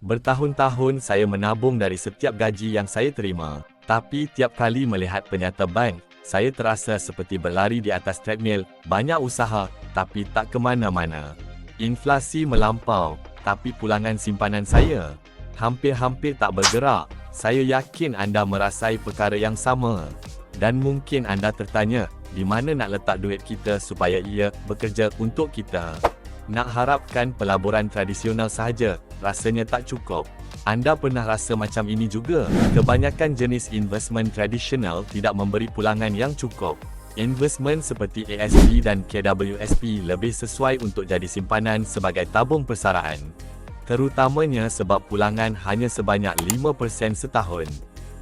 Bertahun-tahun saya menabung dari setiap gaji yang saya terima. Tapi tiap kali melihat penyata bank, saya terasa seperti berlari di atas treadmill, banyak usaha, tapi tak ke mana-mana. Inflasi melampau, tapi pulangan simpanan saya hampir-hampir tak bergerak. Saya yakin anda merasai perkara yang sama. Dan mungkin anda tertanya, di mana nak letak duit kita supaya ia bekerja untuk kita? Nak harapkan pelaburan tradisional sahaja, rasanya tak cukup. Anda pernah rasa macam ini juga? Kebanyakan jenis investment tradisional tidak memberi pulangan yang cukup. Investment seperti ASP dan KWSP lebih sesuai untuk jadi simpanan sebagai tabung persaraan. Terutamanya sebab pulangan hanya sebanyak 5% setahun.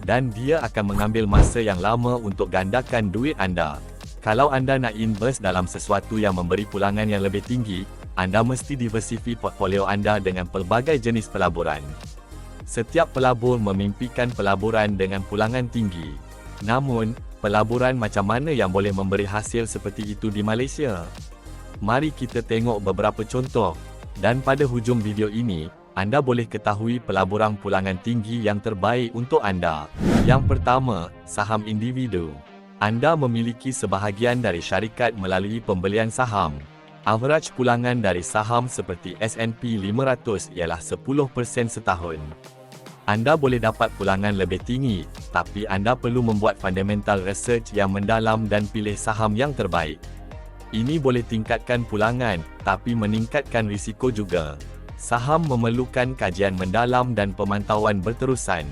Dan dia akan mengambil masa yang lama untuk gandakan duit anda. Kalau anda nak invest dalam sesuatu yang memberi pulangan yang lebih tinggi, anda mesti diversifi portfolio anda dengan pelbagai jenis pelaburan. Setiap pelabur memimpikan pelaburan dengan pulangan tinggi. Namun, pelaburan macam mana yang boleh memberi hasil seperti itu di Malaysia? Mari kita tengok beberapa contoh. Dan pada hujung video ini, anda boleh ketahui pelaburan pulangan tinggi yang terbaik untuk anda. Yang pertama, saham individu. Anda memiliki sebahagian dari syarikat melalui pembelian saham. Average pulangan dari saham seperti S&P 500 ialah 10% setahun. Anda boleh dapat pulangan lebih tinggi, tapi anda perlu membuat fundamental research yang mendalam dan pilih saham yang terbaik. Ini boleh tingkatkan pulangan, tapi meningkatkan risiko juga. Saham memerlukan kajian mendalam dan pemantauan berterusan.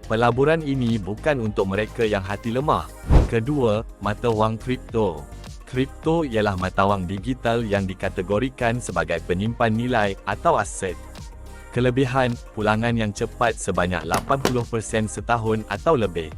Pelaburan ini bukan untuk mereka yang hati lemah. Kedua, mata wang kripto. Kripto ialah mata wang digital yang dikategorikan sebagai penyimpan nilai atau aset. Kelebihan, pulangan yang cepat sebanyak 80% setahun atau lebih.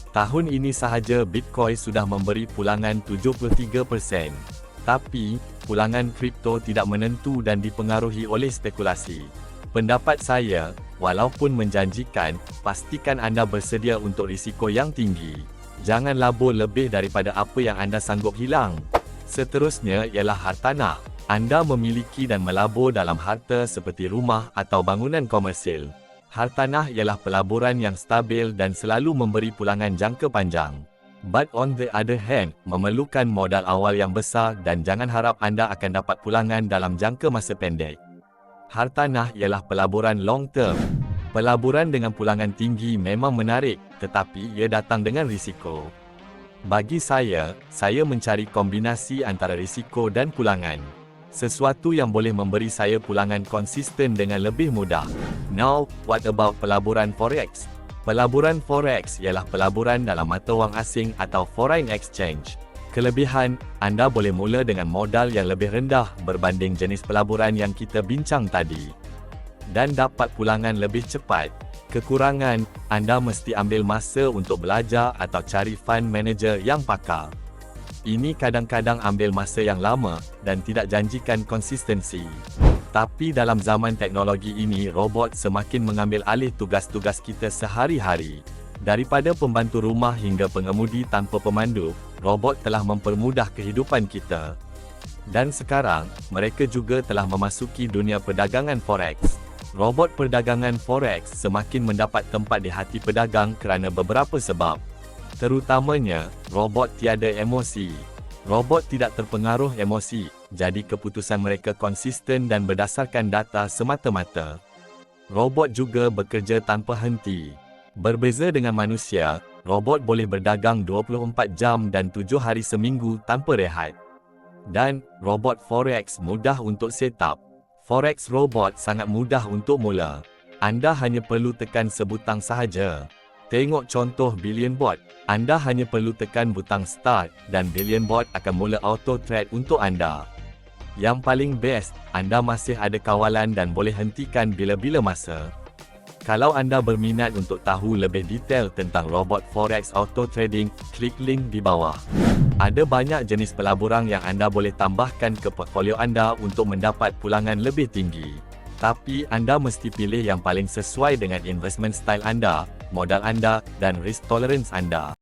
Tahun ini sahaja Bitcoin sudah memberi pulangan 73%. Tapi, pulangan kripto tidak menentu dan dipengaruhi oleh spekulasi. Pendapat saya, walaupun menjanjikan, pastikan anda bersedia untuk risiko yang tinggi. Jangan labur lebih daripada apa yang anda sanggup hilang. Seterusnya ialah hartanah. Anda memiliki dan melabur dalam harta seperti rumah atau bangunan komersil. Hartanah ialah pelaburan yang stabil dan selalu memberi pulangan jangka panjang. But on the other hand, memerlukan modal awal yang besar dan jangan harap anda akan dapat pulangan dalam jangka masa pendek. Hartanah ialah pelaburan long term. Pelaburan dengan pulangan tinggi memang menarik, tetapi ia datang dengan risiko. Bagi saya mencari kombinasi antara risiko dan pulangan. Sesuatu yang boleh memberi saya pulangan konsisten dengan lebih mudah. Now, what about pelaburan forex? Pelaburan forex ialah pelaburan dalam mata wang asing atau foreign exchange. Kelebihan, anda boleh mula dengan modal yang lebih rendah berbanding jenis pelaburan yang kita bincang tadi. Dan dapat pulangan lebih cepat. Kekurangan, anda mesti ambil masa untuk belajar atau cari fund manager yang pakar. Ini kadang-kadang ambil masa yang lama dan tidak janjikan konsistensi. Tapi dalam zaman teknologi ini, robot semakin mengambil alih tugas-tugas kita sehari-hari. Daripada pembantu rumah hingga pengemudi tanpa pemandu, robot telah mempermudah kehidupan kita. Dan sekarang, mereka juga telah memasuki dunia perdagangan forex. Robot perdagangan forex semakin mendapat tempat di hati pedagang kerana beberapa sebab. Terutamanya, robot tiada emosi. Robot tidak terpengaruh emosi, jadi keputusan mereka konsisten dan berdasarkan data semata-mata. Robot juga bekerja tanpa henti. Berbeza dengan manusia, robot boleh berdagang 24 jam dan 7 hari seminggu tanpa rehat. Dan, robot forex mudah untuk setup. Forex robot sangat mudah untuk mula. Anda hanya perlu tekan sebutang sahaja. Tengok contoh Billion Bot. Anda hanya perlu tekan butang Start dan Billion Bot akan mula auto trade untuk anda. Yang paling best, anda masih ada kawalan dan boleh hentikan bila-bila masa. Kalau anda berminat untuk tahu lebih detail tentang robot forex auto trading, klik link di bawah. Ada banyak jenis pelaburan yang anda boleh tambahkan ke portfolio anda untuk mendapat pulangan lebih tinggi. Tapi anda mesti pilih yang paling sesuai dengan investment style anda, modal anda, dan risk tolerance anda.